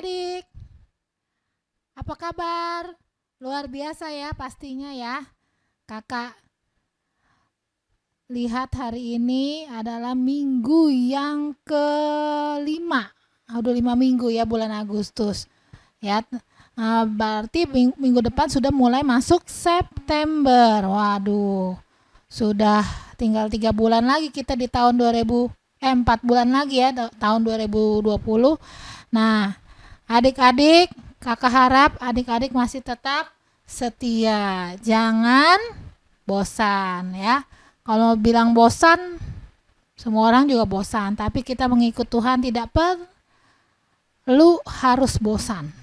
adik-adik, apa kabar? Luar biasa ya pastinya ya. Kakak lihat hari ini adalah minggu yang kelima. Udah 5 minggu ya bulan Agustus. Ya, berarti minggu depan sudah mulai masuk September. Waduh, sudah tinggal 3 bulan lagi kita di tahun 4 bulan lagi ya tahun 2020. Nah, adik-adik, kakak harap adik-adik masih tetap setia. Jangan bosan ya. Kalau bilang bosan, semua orang juga bosan. Tapi kita mengikut Tuhan tidak perlu harus bosan.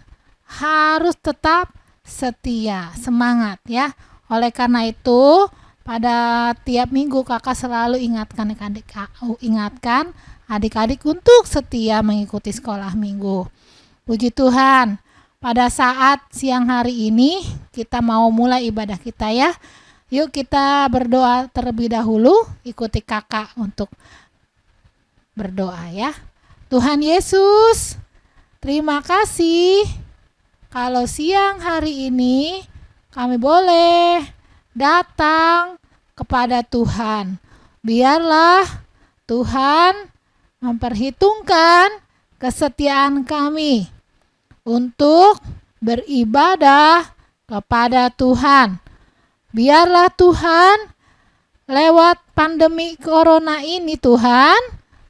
Harus tetap setia, semangat ya. Oleh karena itu, pada tiap minggu kakak selalu ingatkan adik-adik untuk setia mengikuti sekolah minggu. Puji Tuhan, pada saat siang hari ini kita mau mulai ibadah kita ya. Yuk kita berdoa terlebih dahulu, ikuti kakak untuk berdoa ya. Tuhan Yesus, terima kasih kalau siang hari ini kami boleh datang kepada Tuhan. Biarlah Tuhan memperhitungkan kesetiaan kami untuk beribadah kepada Tuhan. Biarlah Tuhan lewat pandemi corona ini Tuhan,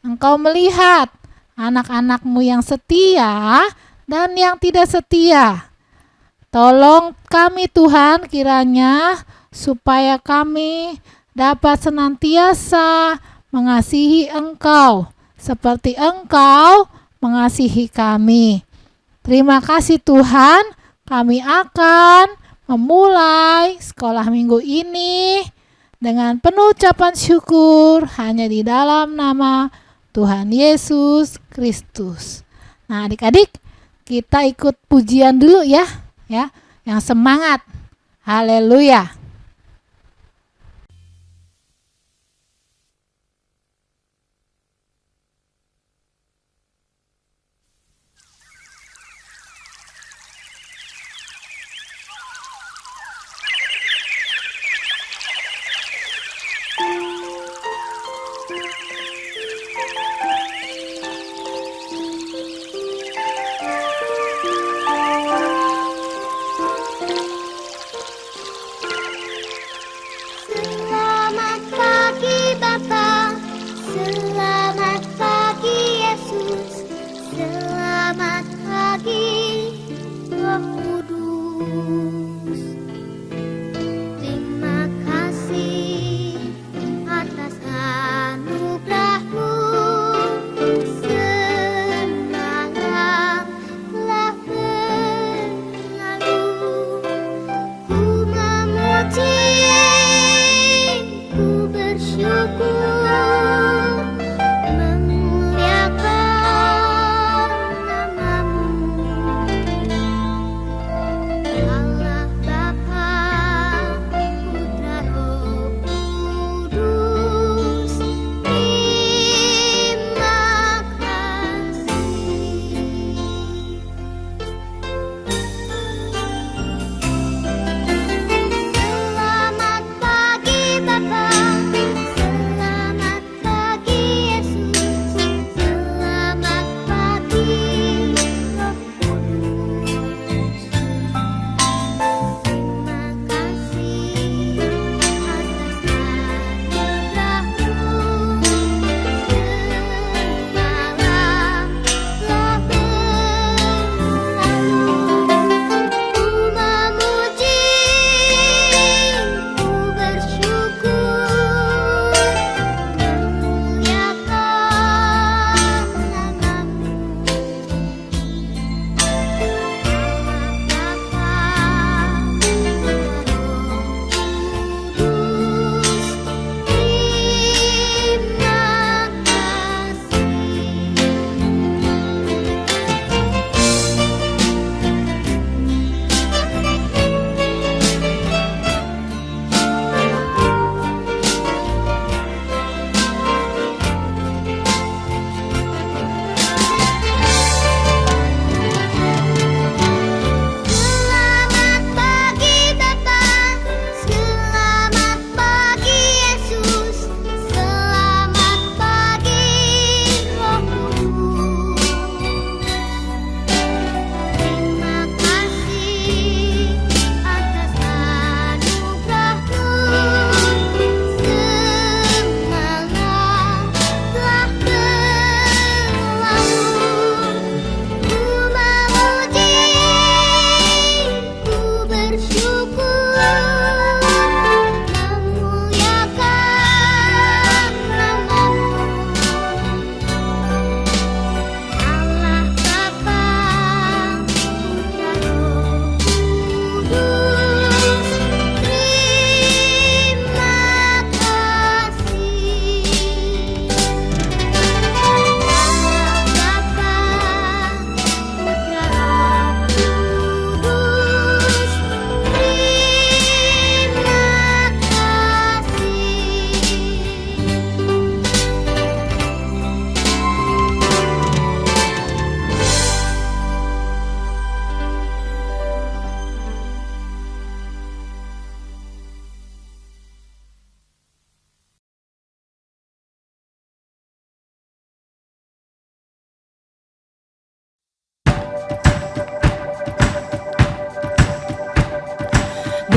Engkau melihat anak-anak-Mu yang setia dan yang tidak setia. Tolong kami Tuhan kiranya supaya kami dapat senantiasa mengasihi Engkau seperti Engkau mengasihi kami. Terima kasih Tuhan, kami akan memulai sekolah minggu ini dengan penuh ucapan syukur hanya di dalam nama Tuhan Yesus Kristus. Nah, adik-adik, kita ikut pujian dulu ya, yang semangat. Haleluya.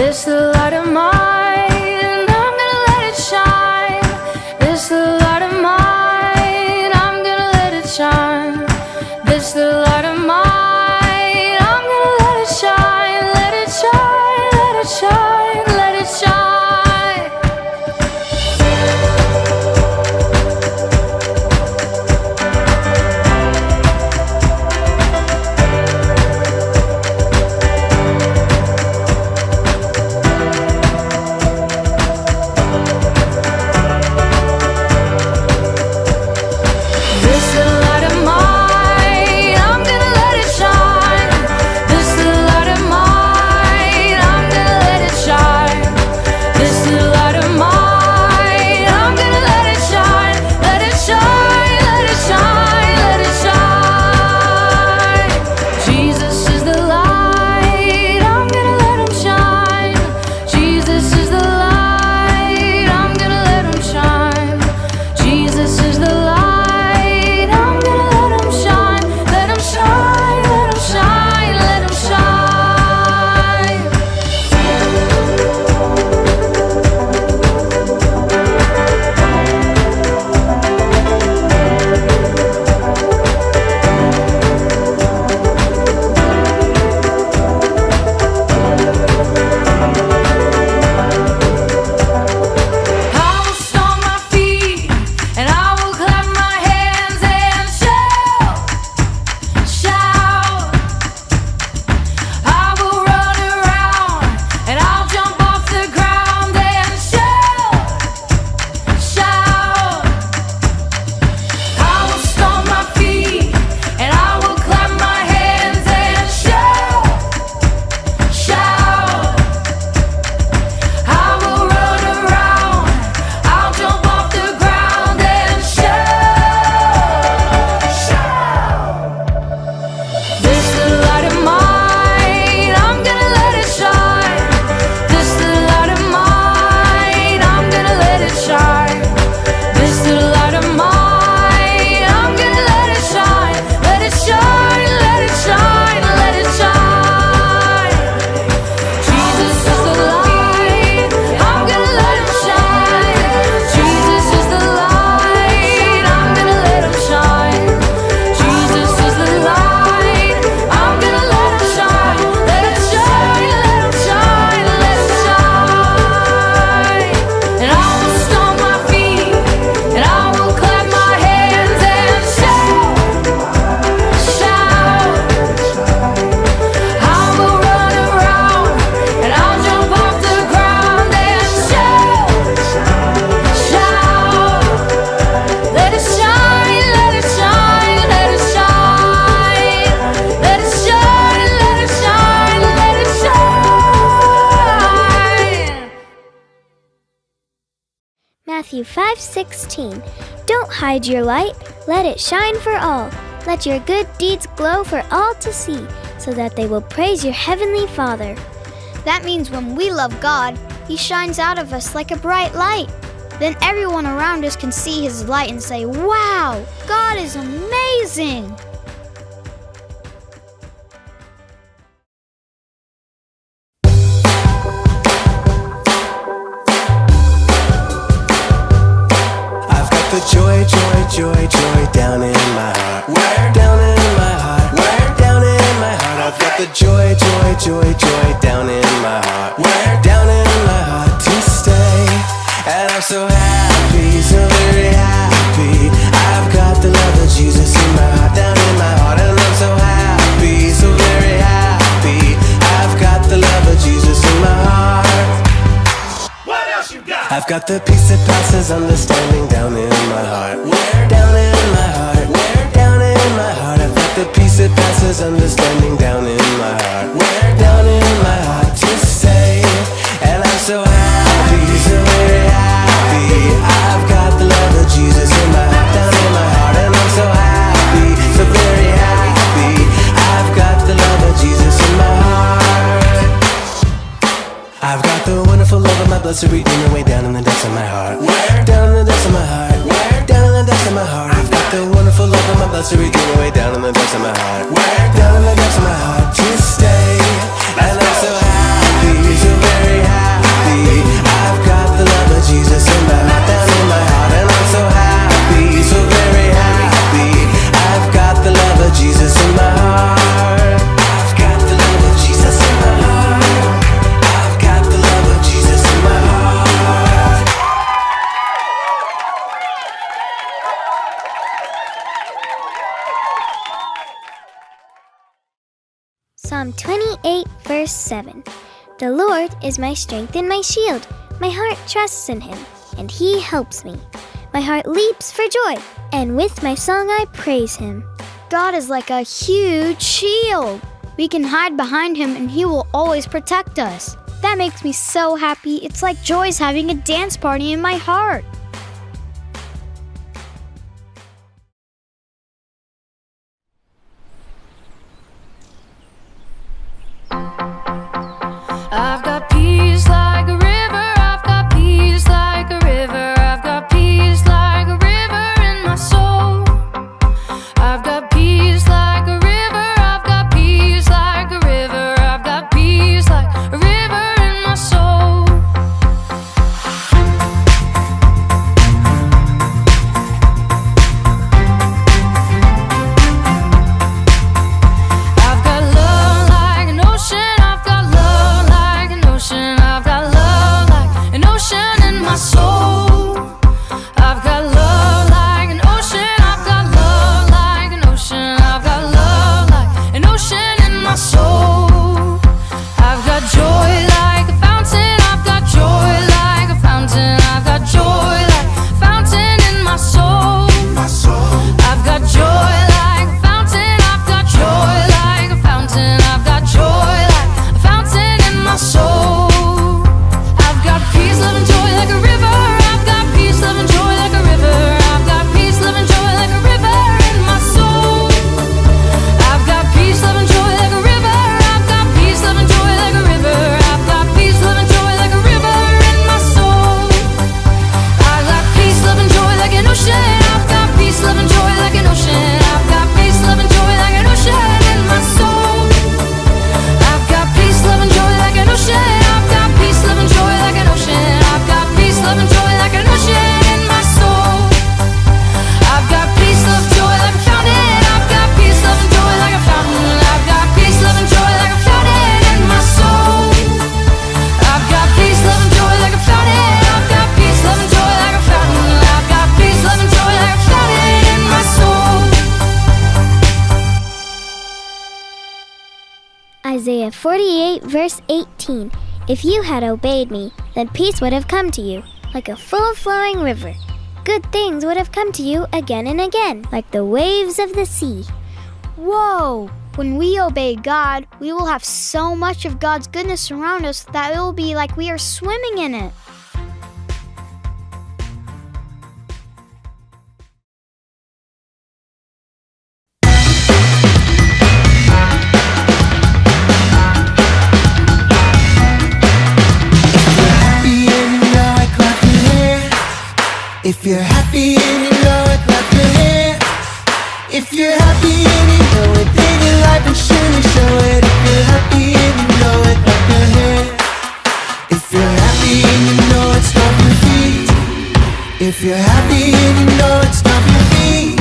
This the light of mine, I'm gonna let it shine. This the light of mine, I'm gonna let it shine. This the light of mine, I'm gonna let it shine. Let it shine, let it shine, let it shine. Matthew 5:16. Don't hide your light, let it shine for all. Let your good deeds glow for all to see, so that they will praise your heavenly Father. That means when we love God, He shines out of us like a bright light. Then everyone around us can see His light and say, "Wow, God is amazing!" Joy, joy, joy, joy down in my heart. Where? Down in my heart. Where? Down in my heart. I've got the joy, joy, joy, joy down in my heart. Where? Down in my heart to stay. And I'm so happy, so very happy. I've got the love of Jesus in my heart, down in my heart. And I'm so happy, so very happy. I've got the love of Jesus in my heart. What else you got? I've got the peace that passes understanding down in my heart. Where? Down in my heart. Where? Down in my heart. I've got the peace that passes understanding down in my heart. Where? Down in my heart to stay. And I'm so happy, so very happy. I've got the love of Jesus in my heart, down in my heart. And I'm so happy, so very happy. I've got the love of Jesus in my heart. I've got the wonderful love of my blessed Redeemer way down in the depths of my heart. Where? Down in the depths of my heart. Where? Down in the depths of my heart. I've got the wonderful love of my blessed Redeemer way down in the depths of my heart. Where? Down in the depths of my heart to stay. And I'm so happy, so very Psalm 28, verse 7. The Lord is my strength and my shield. My heart trusts in him, and he helps me. My heart leaps for joy, and with my song I praise him. God is like a huge shield. We can hide behind him and he will always protect us. That makes me so happy. It's like joy's having a dance party in my heart. I've got peace like a river, I've got peace like a river, I've got peace like a river in my soul. I've got peace like a river, I've got peace like a river, I've got peace like a river in my soul. I've got love like an ocean, I've got love like an ocean, I've got love like an ocean in my soul. I've got love like an ocean, I've got love like an ocean, I've got love like an ocean in my soul. I've got joy like a fountain, I've got joy like a fountain, I've got joy like a fountain in my soul. I've got joy like a fountain, I've got joy like a fountain, I've got joy like a fountain in my soul. I've got peace, love, and joy like a river. I've got peace, love, and joy like a river. I've got peace, love, and joy like a river in my soul. I've got peace, love, and joy like a river. I've got peace, love, and joy like a river. I've got peace, love, and joy like a river in my soul. I've got peace, love, and joy like an ocean. I've got peace, love, and joy like an ocean. I've got peace, love, and joy like an ocean in my soul. I've got peace, love, and joy like an ocean. I've got peace, love, and joy like an ocean. I've got peace, love, and joy like an ocean in my soul. I've got peace, love, joy like a fountain. I've got peace, love, and joy like a fountain. I've got peace, love, and joy like a fountain in my soul. I've got peace, love, and joy like a fountain. I've got peace, love, and joy like a fountain. I've got peace, love, and joy like a fountain in my soul. Isaiah 48, verse 18. If you had obeyed me, then peace would have come to you, like a full flowing river. Good things would have come to you again and again, like the waves of the sea. Whoa! When we obey God, we will have so much of God's goodness around us that it will be like we are swimming in it. If you're happy and you know it, clap your hands. If you're happy and you know it, then your life will surely show it. If you're happy and you know it, clap your hands. If you're happy and you know it, stomp your feet. If you're happy and you know it, stomp your feet.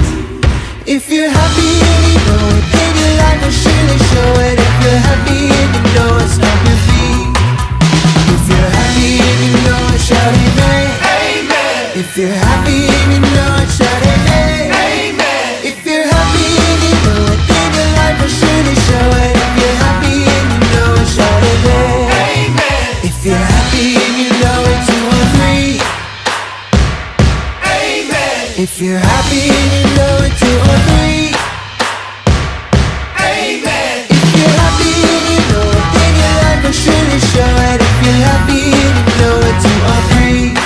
If you're happy and you know it, then your life will surely show it. If you're happy and you know it, stomp your feet. If you're happy and you know it, shout amen. If you're happy and you know it, shout amen. Amen. If you're happy and you know it, then your life will surely show it. If you're happy and you know it, shout amen. Amen. If you're happy and you know it, 2 or 3. Amen. If you're happy and you know it, 2 or 3. Amen. If you're happy and you know it, then your life will surely show it. If you're happy and you know it, 2 or 3.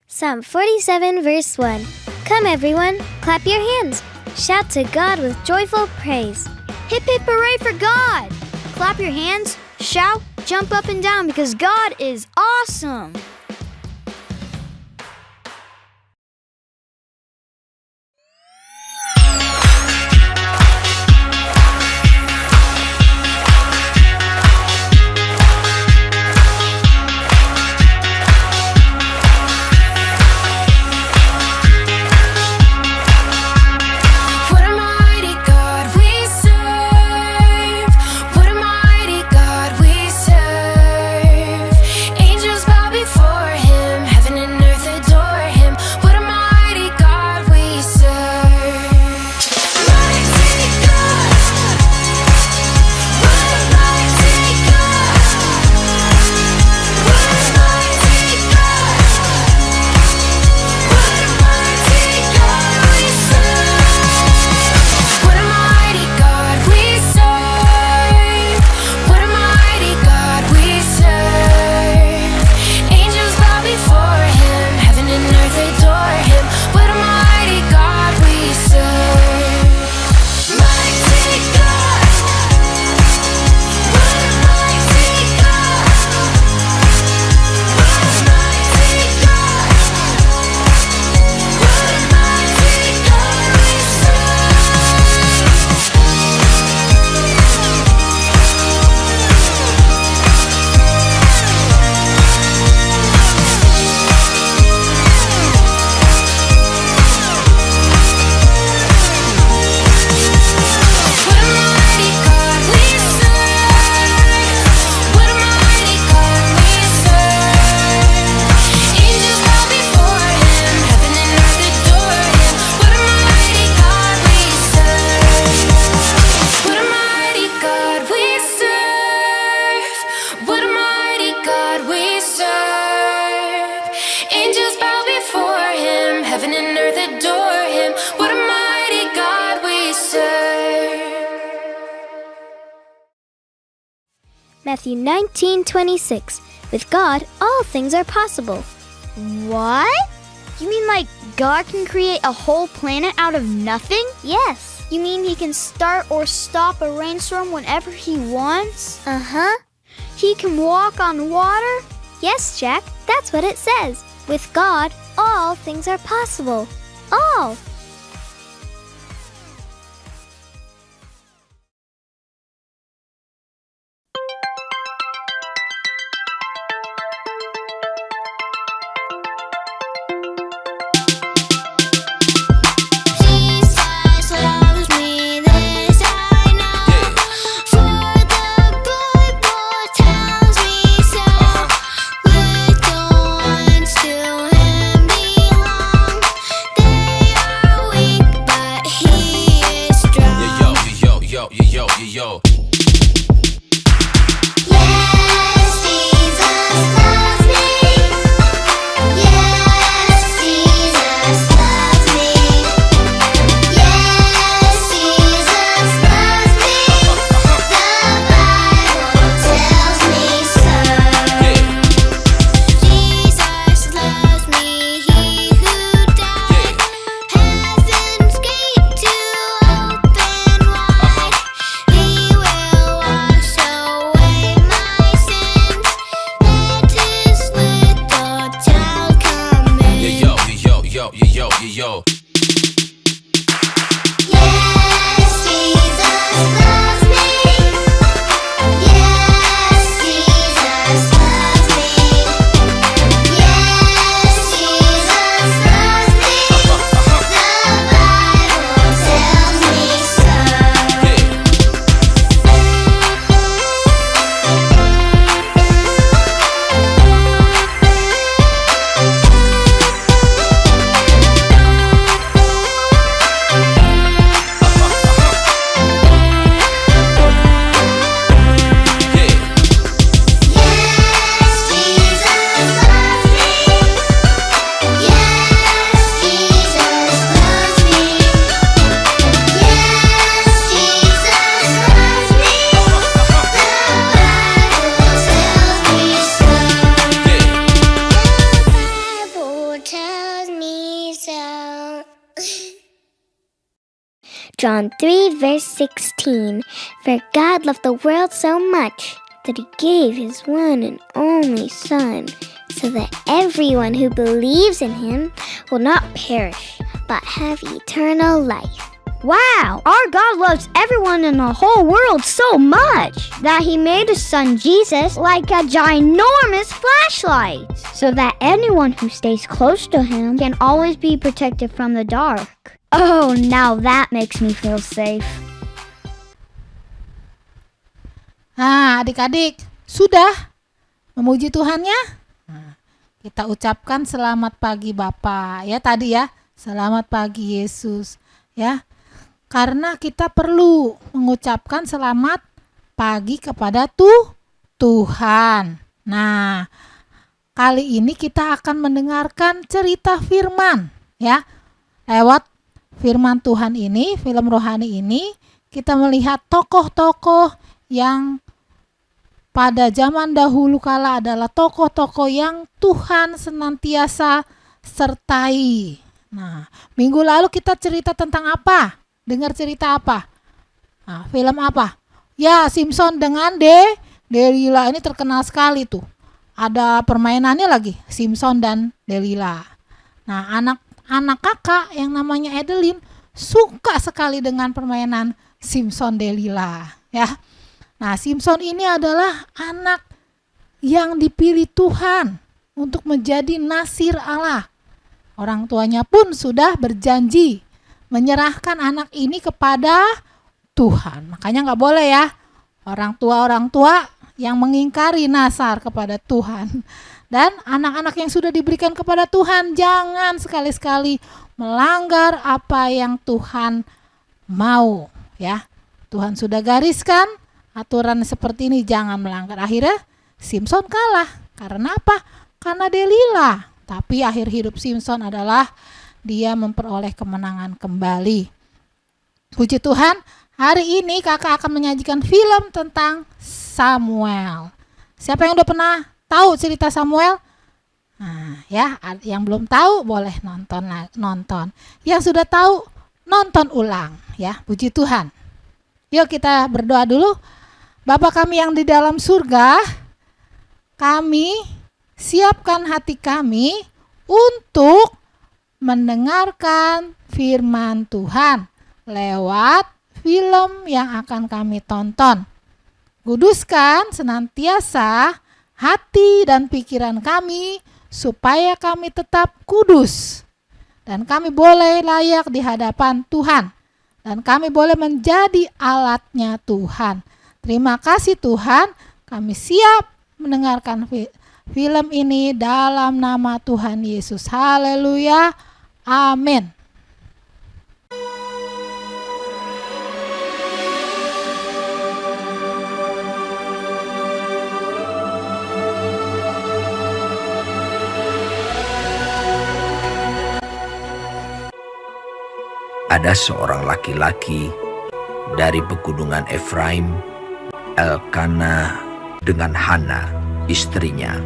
Psalm 47, verse 1. Come everyone, clap your hands. Shout to God with joyful praise. Hip hip hooray for God! Clap your hands, shout, jump up and down because God is awesome! What am I Matthew 19:26. With God, all things are possible. What? You mean like God can create a whole planet out of nothing? Yes. You mean he can start or stop a rainstorm whenever he wants? Uh-huh. He can walk on water? Yes, Jack, that's what it says. With God, all things are possible. All. Jesus loves me, this I know. For the Bible tells me so. Little ones to him belong. They are weak, but he is strong. Yo. Yes, Jesus loves me. Yes, Jesus loves me. Yes, Jesus loves me. The Bible tells me so. Jesus loves me, he who died. Heaven's gate to open wide. He will wash away my sins. Let his little child come in. Yo. Yes, Jesus loves me. Yes, Jesus loves me. Yes, Jesus loves me. The Bible tells me so. Yes, Jesus loves me. Yes, Jesus loves me. Yes, Jesus loves me. The Bible tells me so. John 3, verse 16. For God loved the world so much that he gave his one and only Son, so that everyone who believes in him will not perish, but have eternal life. Wow, our God loves everyone in the whole world so much that he made his son Jesus like a ginormous flashlight so that anyone who stays close to him can always be protected from the dark. Oh, now that makes me feel safe. Nah, adik-adik, sudah memuji Tuhannya? Nah, kita ucapkan selamat pagi Bapak ya tadi ya. Selamat pagi Yesus ya. Karena kita perlu mengucapkan selamat pagi kepada Tuhan. Nah, kali ini kita akan mendengarkan cerita firman ya. Lewat firman Tuhan ini, film rohani ini, kita melihat tokoh-tokoh yang pada zaman dahulu kala adalah tokoh-tokoh yang Tuhan senantiasa sertai. Nah, minggu lalu kita cerita tentang apa? Dengar cerita apa? Nah, film apa? Ya, Simpson dengan Delila. Ini terkenal sekali tuh. Ada permainannya lagi, Simpson dan Delila. Nah, anak kakak yang namanya Adeline suka sekali dengan permainan Simpson Delila, ya. Nah, Simpson ini adalah anak yang dipilih Tuhan untuk menjadi nasir Allah. Orang tuanya pun sudah berjanji menyerahkan anak ini kepada Tuhan. Makanya nggak boleh ya orang tua yang mengingkari nasar kepada Tuhan. Dan anak-anak yang sudah diberikan kepada Tuhan jangan sekali-sekali melanggar apa yang Tuhan mau, ya. Tuhan sudah gariskan aturan seperti ini, jangan melanggar. Akhirnya Simpson kalah. Karena apa? Karena Delila. Tapi akhir hidup Simpson adalah dia memperoleh kemenangan kembali. Puji Tuhan, Hari ini kakak akan menyajikan film tentang Samuel. Siapa yang udah pernah tahu cerita Samuel? Nah, ya, yang belum tahu boleh nonton. Yang sudah tahu nonton ulang, ya. Puji Tuhan. Yuk kita berdoa dulu. Bapa kami yang di dalam surga, kami siapkan hati kami untuk mendengarkan firman Tuhan lewat film yang akan kami tonton. Kuduskan senantiasa hati dan pikiran kami supaya kami tetap kudus dan kami boleh layak di hadapan Tuhan dan kami boleh menjadi alatnya Tuhan. Terima kasih Tuhan, kami siap mendengarkan film ini dalam nama Tuhan Yesus. Haleluya. Amin. Ada seorang laki-laki dari pegunungan Efraim, Elkana dengan Hana, istrinya.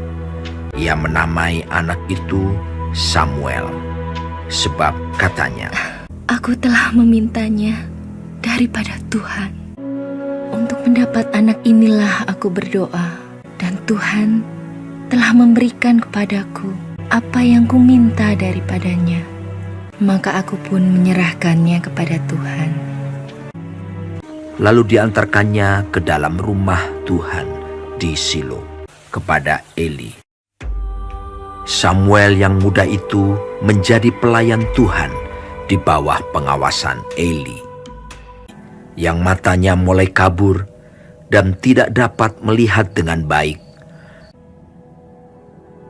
Ia menamai anak itu Samuel, sebab katanya, Aku telah memintanya daripada Tuhan. Untuk mendapat anak inilah aku berdoa, dan Tuhan telah memberikan kepadaku apa yang kuminta daripadanya. Maka aku pun menyerahkannya kepada Tuhan. Lalu diantarkannya ke dalam rumah Tuhan di Silo kepada Eli. Samuel yang muda itu menjadi pelayan Tuhan di bawah pengawasan Eli, yang matanya mulai kabur dan tidak dapat melihat dengan baik.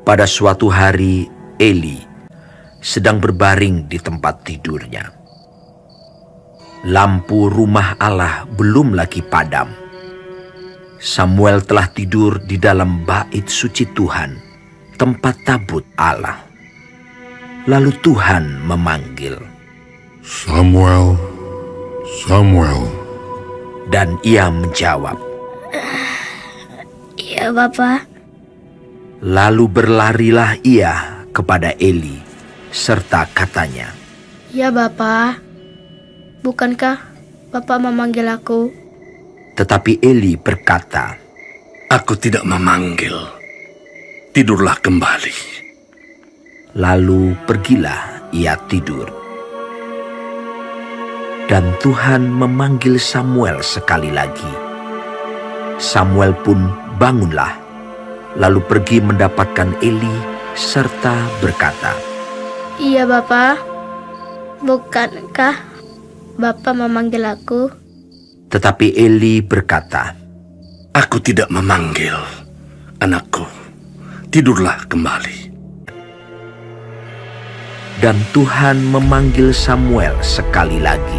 Pada suatu hari Eli sedang berbaring di tempat tidurnya. Lampu rumah Allah belum lagi padam. Samuel telah tidur di dalam bait suci Tuhan, tempat tabut Allah. Lalu Tuhan memanggil, Samuel, Samuel. Dan ia menjawab, Iya, Bapa. lalu berlarilah ia kepada Eli, serta katanya, Ya, Bapa. Bukankah Bapa memanggil aku? tetapi Eli berkata, Aku tidak memanggil. Tidurlah kembali. lalu pergilah ia tidur. Dan Tuhan memanggil Samuel sekali lagi. Samuel pun bangunlah, lalu pergi mendapatkan Eli serta berkata, Iya, Bapa. Bukankah Bapa memanggil aku? tetapi Eli berkata, Aku tidak memanggil. Anakku, tidurlah kembali. dan Tuhan memanggil Samuel sekali lagi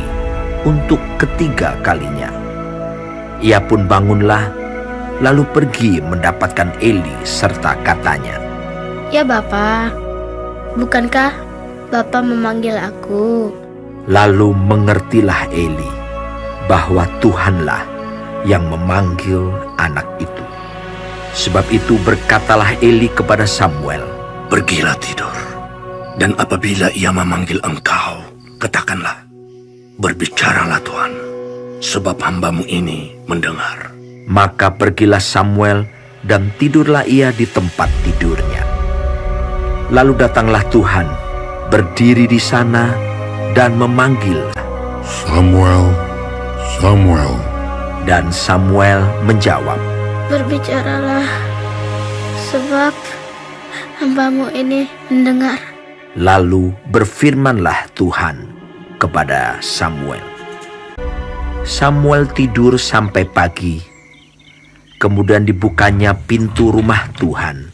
untuk ketiga kalinya. Ia pun bangunlah, lalu pergi mendapatkan Eli serta katanya, Ya, Bapa. Bukankah Bapa memanggil aku? lalu mengertilah Eli bahwa Tuhanlah yang memanggil anak itu. Sebab itu berkatalah Eli kepada Samuel, Pergilah tidur. Dan apabila ia memanggil engkau, katakanlah, Berbicaralah Tuhan, sebab hambamu ini mendengar. maka pergilah Samuel dan tidurlah ia di tempat tidurnya. Lalu datanglah Tuhan, berdiri di sana dan memanggil, Samuel, Samuel. dan Samuel menjawab, Berbicaralah, sebab hambamu ini mendengar. Lalu berfirmanlah Tuhan kepada Samuel. Samuel tidur sampai pagi. Kemudian dibukanya pintu rumah Tuhan.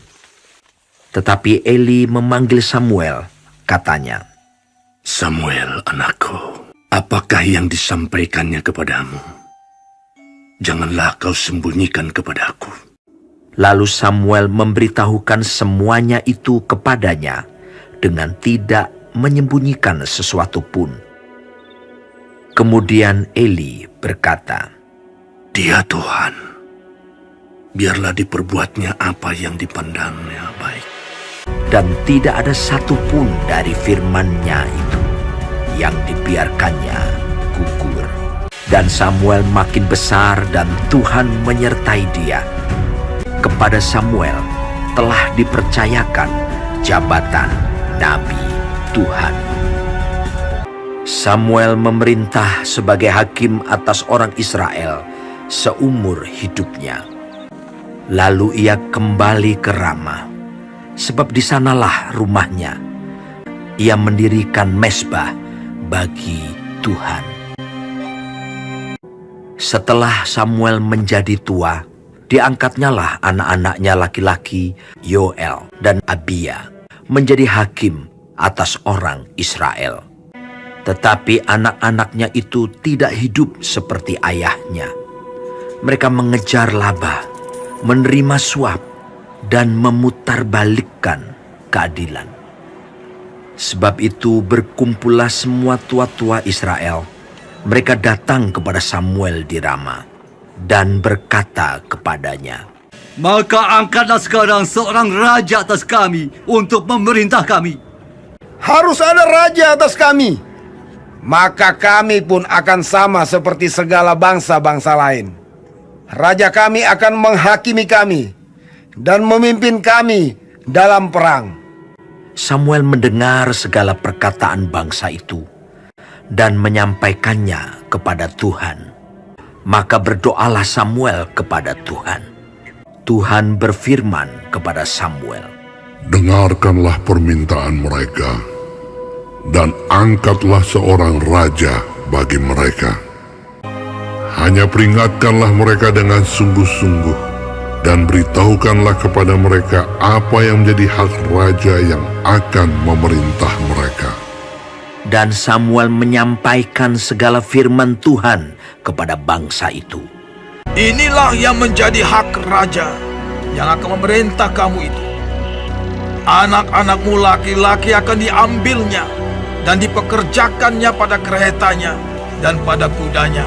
Tetapi Eli memanggil Samuel, katanya, Samuel, anakku, apakah yang disampaikannya kepadamu? Janganlah kau sembunyikan kepadaku. Lalu Samuel memberitahukan semuanya itu kepadanya dengan tidak menyembunyikan sesuatu pun. Kemudian Eli berkata, Dia Tuhan, biarlah diperbuatnya apa yang dipandangnya baik. dan tidak ada satupun dari firman-Nya itu yang dibiarkannya gugur. Dan Samuel makin besar dan Tuhan menyertai dia. Kepada Samuel telah dipercayakan jabatan Nabi Tuhan. Samuel memerintah sebagai hakim atas orang Israel seumur hidupnya. Lalu ia kembali ke Rama, sebab di sanalah rumahnya. Ia mendirikan mezbah bagi Tuhan. Setelah Samuel menjadi tua, diangkatnyalah anak-anaknya laki-laki Yoel dan Abia menjadi hakim atas orang Israel. Tetapi anak-anaknya itu tidak hidup seperti ayahnya. Mereka mengejar laba, menerima suap, dan memutarbalikkan keadilan. Sebab itu berkumpullah semua tua-tua Israel. Mereka datang kepada Samuel di Rama dan berkata kepadanya, Maka angkatlah sekarang seorang raja atas kami untuk memerintah kami. Harus ada raja atas kami. Maka kami pun akan sama seperti segala bangsa-bangsa lain. Raja kami akan menghakimi kami dan memimpin kami dalam perang. Samuel mendengar segala perkataan bangsa itu dan menyampaikannya kepada Tuhan. Maka berdoalah Samuel kepada Tuhan. Tuhan berfirman kepada Samuel, Dengarkanlah permintaan mereka, dan angkatlah seorang raja bagi mereka. Hanya peringatkanlah mereka dengan sungguh-sungguh, dan beritahukanlah kepada mereka apa yang menjadi hak raja yang akan memerintah mereka. Dan Samuel menyampaikan segala firman Tuhan kepada bangsa itu. Inilah yang menjadi hak raja yang akan memerintah kamu itu. Anak-anakmu laki-laki akan diambilnya dan dipekerjakannya pada keretanya dan pada kudanya.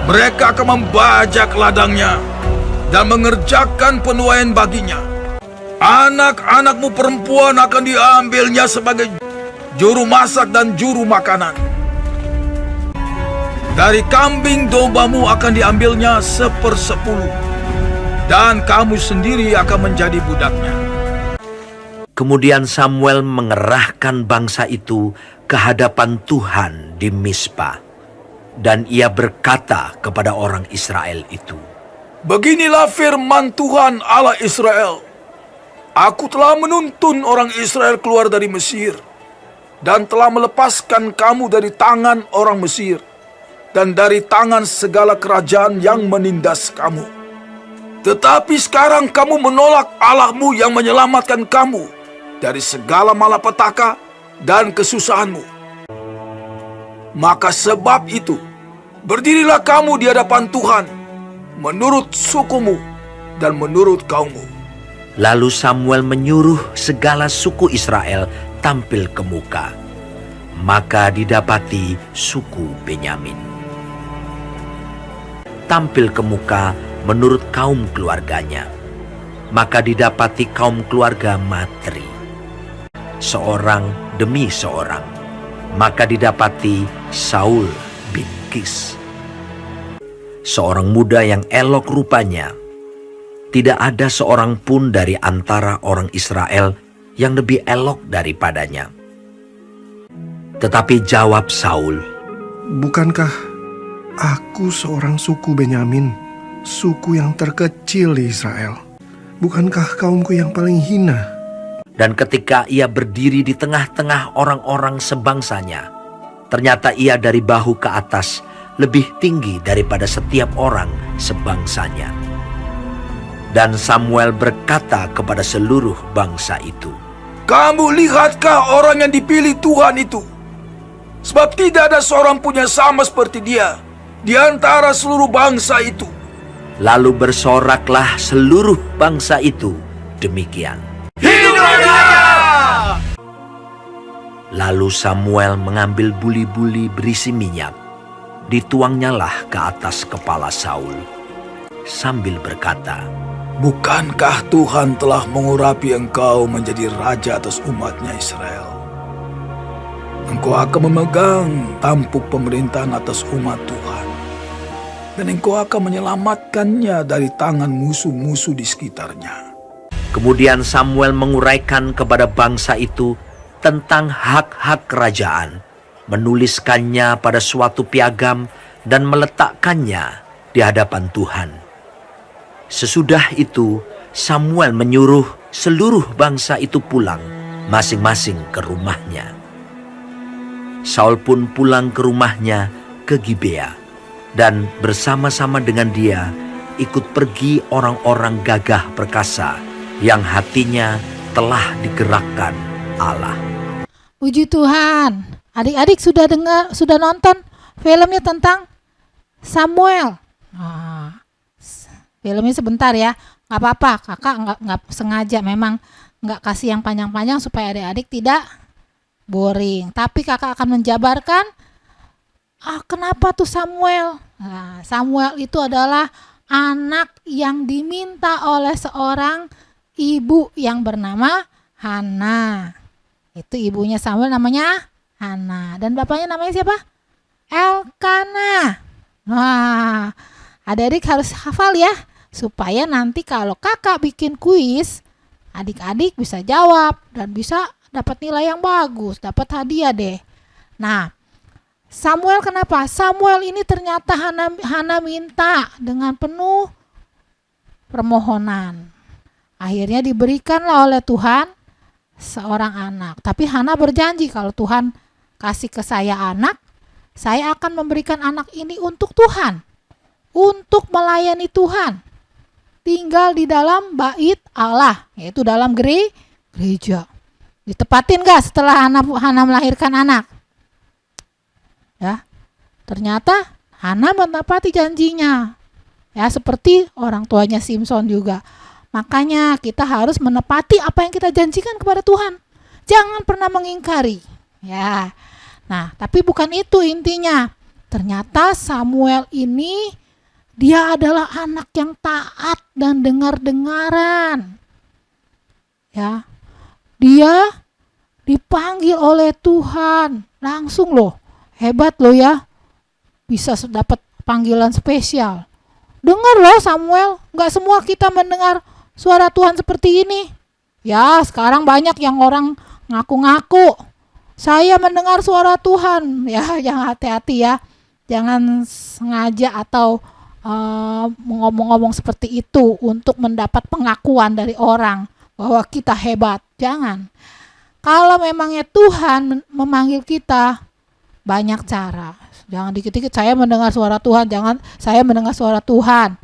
Mereka akan membajak ladangnya dan mengerjakan penuaian baginya. Anak-anakmu perempuan akan diambilnya sebagai juru masak dan juru makanan. Dari kambing dombamu akan diambilnya 1/10, dan kamu sendiri akan menjadi budaknya. Kemudian Samuel mengerahkan bangsa itu ke hadapan Tuhan di Mizpah. Dan ia berkata kepada orang Israel itu, Beginilah firman Tuhan Allah Israel. Aku telah menuntun orang Israel keluar dari Mesir, dan telah melepaskan kamu dari tangan orang Mesir, dan dari tangan segala kerajaan yang menindas kamu. Tetapi sekarang kamu menolak Allahmu yang menyelamatkan kamu dari segala malapetaka dan kesusahanmu. Maka sebab itu, berdirilah kamu di hadapan Tuhan, menurut sukumu dan menurut kaummu. Lalu Samuel menyuruh segala suku Israel tampil ke muka. Maka didapati suku Benyamin. Tampil ke muka menurut kaum keluarganya. Maka didapati kaum keluarga Matri, seorang demi seorang. Maka didapati Saul bin Kis, seorang muda yang elok rupanya. Tidak ada seorang pun dari antara orang Israel yang lebih elok daripadanya. Tetapi jawab Saul, Bukankah aku seorang suku Benyamin, suku yang terkecil di Israel? Bukankah kaumku yang paling hina? Dan ketika ia berdiri di tengah-tengah orang-orang sebangsanya, ternyata ia dari bahu ke atas lebih tinggi daripada setiap orang sebangsanya. Dan Samuel berkata kepada seluruh bangsa itu, Kamu lihatkah orang yang dipilih Tuhan itu? Sebab tidak ada seorang pun yang sama seperti dia di antara seluruh bangsa itu. Lalu bersoraklah seluruh bangsa itu demikian. Hidup raja! Lalu Samuel mengambil buli-buli berisi minyak, dituangnyalah ke atas kepala Saul, sambil berkata, Bukankah Tuhan telah mengurapi engkau menjadi raja atas umatnya Israel? Engkau akan memegang tampuk pemerintahan atas umat Tuhan, dan engkau akan menyelamatkannya dari tangan musuh-musuh di sekitarnya. Kemudian Samuel menguraikan kepada bangsa itu tentang hak-hak kerajaan, menuliskannya pada suatu piagam dan meletakkannya di hadapan Tuhan. Sesudah itu Samuel menyuruh seluruh bangsa itu pulang masing-masing ke rumahnya. Saul pun pulang ke rumahnya ke Gibea, dan bersama-sama dengan dia ikut pergi orang-orang gagah perkasa yang hatinya telah digerakkan Allah. Puji Tuhan. Adik-adik sudah nonton filmnya tentang Samuel. Nah, filmnya sebentar ya, nggak apa-apa. Kakak nggak sengaja, memang nggak kasih yang panjang-panjang supaya adik-adik tidak boring. Tapi kakak akan menjabarkan kenapa tuh Samuel. Nah, Samuel itu adalah anak yang diminta oleh seorang ibu yang bernama Hana. Itu ibunya Samuel namanya Hana. Dan bapaknya namanya siapa? Elkana. Wah, adik-adik harus hafal ya, supaya nanti kalau kakak bikin kuis, adik-adik bisa jawab dan bisa dapat nilai yang bagus, dapat hadiah deh. Nah, Samuel kenapa? Samuel ini ternyata Hana minta dengan penuh permohonan. Akhirnya diberikanlah oleh Tuhan seorang anak. Tapi Hana berjanji, kalau Tuhan kasih ke saya anak, saya akan memberikan anak ini untuk Tuhan, untuk melayani Tuhan, tinggal di dalam bait Allah, yaitu dalam gereja. Ditepatin gak setelah Hana melahirkan anak? Ya, ternyata Hana menepati janjinya. Ya, seperti orang tuanya Simpson juga. Makanya kita harus menepati apa yang kita janjikan kepada Tuhan. Jangan pernah mengingkari. Ya. Nah, tapi bukan itu intinya. Ternyata Samuel ini dia adalah anak yang taat dan dengar-dengaran. Ya. Dia dipanggil oleh Tuhan. Langsung loh. Hebat loh ya. Bisa dapat panggilan spesial. Dengar loh Samuel, gak semua kita mendengar suara Tuhan seperti ini. Ya, sekarang banyak yang orang ngaku-ngaku saya mendengar suara Tuhan. Ya, yang hati-hati ya. Jangan sengaja atau ngomong-ngomong seperti itu untuk mendapat pengakuan dari orang bahwa kita hebat. Jangan. Kalau memangnya Tuhan memanggil kita, banyak cara. Jangan dikit-dikit saya mendengar suara Tuhan, jangan saya mendengar suara Tuhan.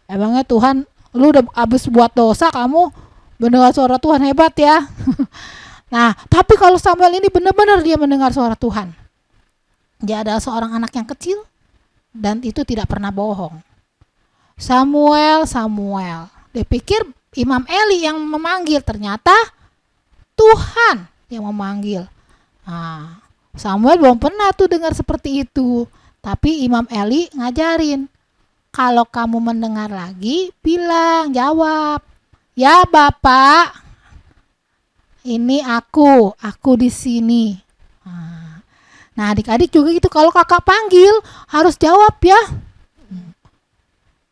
Emangnya Tuhan, lu udah habis buat dosa, kamu mendengar suara Tuhan, hebat ya. Nah, tapi kalau Samuel ini benar-benar dia mendengar suara Tuhan. Dia adalah seorang anak yang kecil dan itu tidak pernah bohong. Samuel, dia pikir Imam Eli yang memanggil, ternyata Tuhan yang memanggil. Nah, Samuel belum pernah tuh dengar seperti itu. Tapi Imam Eli ngajarin, kalau kamu mendengar lagi, bilang, jawab, ya Bapak, ini aku di sini. Nah, adik-adik juga gitu, kalau kakak panggil harus jawab ya.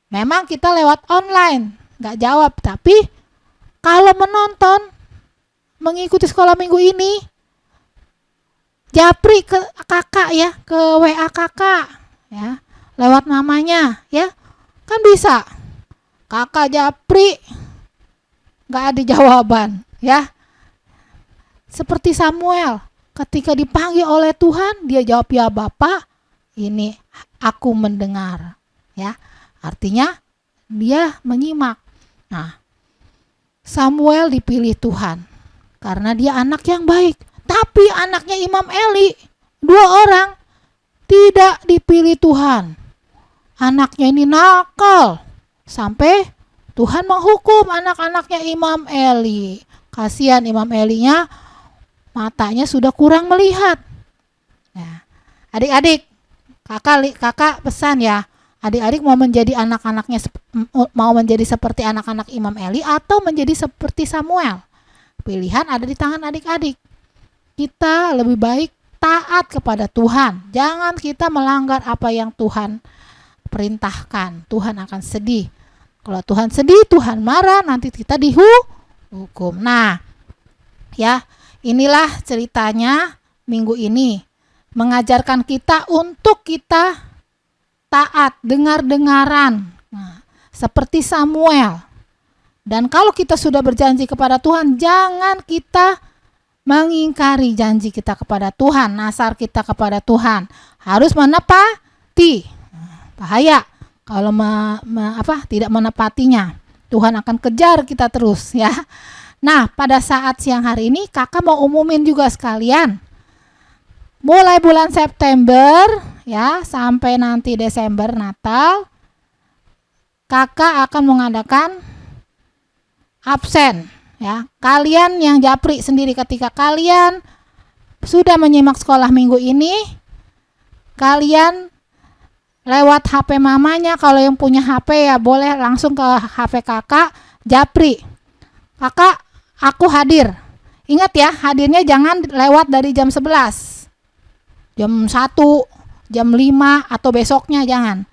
Memang kita lewat online, nggak jawab, tapi kalau menonton, mengikuti sekolah minggu ini, japri ke kakak ya, ke WA kakak ya, lewat mamanya ya, kan bisa. Kakak japri, nggak ada jawaban ya. Seperti Samuel, ketika dipanggil oleh Tuhan, dia jawab, ya Bapak, ini aku mendengar ya. Artinya dia menyimak. Nah, Samuel dipilih Tuhan karena dia anak yang baik. Tapi anaknya Imam Eli, 2 orang, tidak dipilih Tuhan. Anaknya ini nakal, sampai Tuhan menghukum anak-anaknya Imam Eli. Kasihan Imam Elinya matanya sudah kurang melihat. Ya. Adik-adik, kakak pesan ya, adik-adik mau menjadi mau menjadi seperti anak-anak Imam Eli atau menjadi seperti Samuel. Pilihan ada di tangan adik-adik. Kita lebih baik taat kepada Tuhan. Jangan kita melanggar apa yang Tuhan perintahkan. Tuhan akan sedih. Kalau Tuhan sedih, Tuhan marah, nanti kita dihukum. Nah, ya, inilah ceritanya minggu ini. Mengajarkan kita untuk kita taat, dengar-dengaran. Nah, seperti Samuel. Dan kalau kita sudah berjanji kepada Tuhan, jangan kita mengingkari janji kita kepada Tuhan, nasar kita kepada Tuhan. Harus menepati. Bahaya kalau tidak menepatinya. Tuhan akan kejar kita terus ya. Nah, pada saat siang hari ini kakak mau umumin juga sekalian. Mulai bulan September ya sampai nanti Desember Natal, kakak akan mengadakan absen ya. Kalian yang japri sendiri, ketika kalian sudah menyimak sekolah minggu ini, kalian lewat HP mamanya, kalau yang punya HP ya boleh langsung ke HP kakak, japri. Kakak, aku hadir. Ingat ya, hadirnya jangan lewat dari jam 11. Jam 1, jam 5 atau besoknya jangan.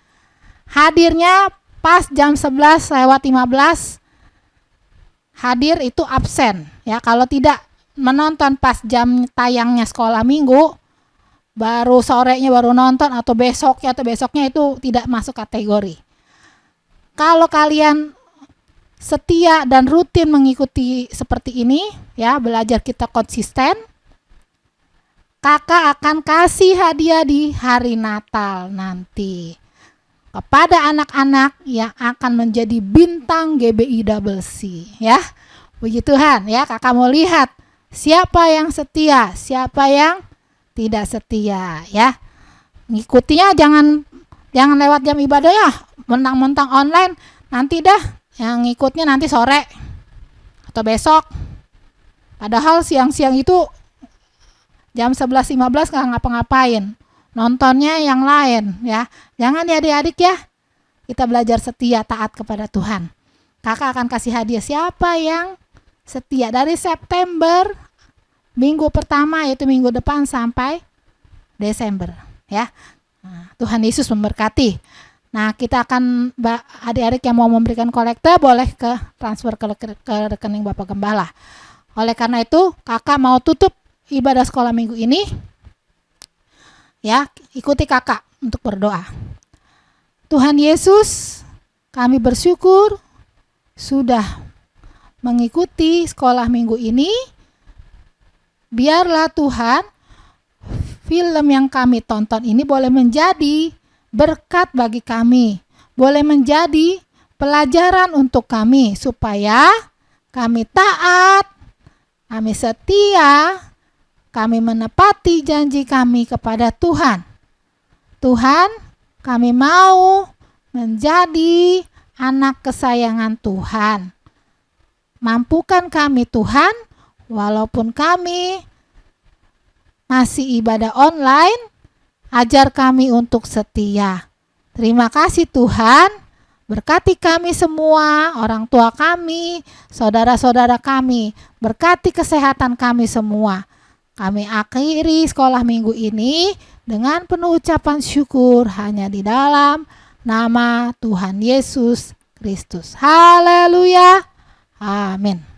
Hadirnya pas jam 11 lewat 15. Hadir itu absen ya. Kalau tidak menonton pas jam tayangnya sekolah minggu, baru sorenya baru nonton atau besoknya itu tidak masuk kategori. Kalau kalian setia dan rutin mengikuti seperti ini ya, belajar kita konsisten, kakak akan kasih hadiah di hari Natal nanti kepada anak-anak yang akan menjadi bintang GBI-CC ya. Puji Tuhan ya, kakak mau lihat siapa yang setia, siapa yang tidak setia ya. Ngikutinya jangan lewat jam ibadah ya, mentang-mentang online, nanti dah yang ngikutnya nanti sore atau besok. Padahal siang-siang itu jam 11.15 nggak ngapa-ngapain, nontonnya yang lain ya. Jangan ya adik-adik ya, kita belajar setia, taat kepada Tuhan. Kakak akan kasih hadiah siapa yang setia dari September minggu pertama, yaitu minggu depan sampai Desember ya. Nah, Tuhan Yesus memberkati. Nah, kita akan, adik-adik yang mau memberikan kolekte boleh transfer ke rekening Bapak Gembala. Oleh karena itu, kakak mau tutup ibadah sekolah minggu ini ya, ikuti kakak untuk berdoa. Tuhan Yesus, kami bersyukur sudah mengikuti sekolah minggu ini. Biarlah Tuhan, film yang kami tonton ini boleh menjadi berkat bagi kami, boleh menjadi pelajaran untuk kami, supaya kami taat, kami setia, kami menepati janji kami kepada Tuhan. Tuhan, kami mau menjadi anak kesayangan Tuhan. Mampukan kami Tuhan, walaupun kami masih ibadah online, ajar kami untuk setia. Terima kasih Tuhan, berkati kami semua, orang tua kami, saudara-saudara kami, berkati kesehatan kami semua. Kami akhiri sekolah minggu ini dengan penuh ucapan syukur hanya di dalam nama Tuhan Yesus Kristus. Haleluya. Amin.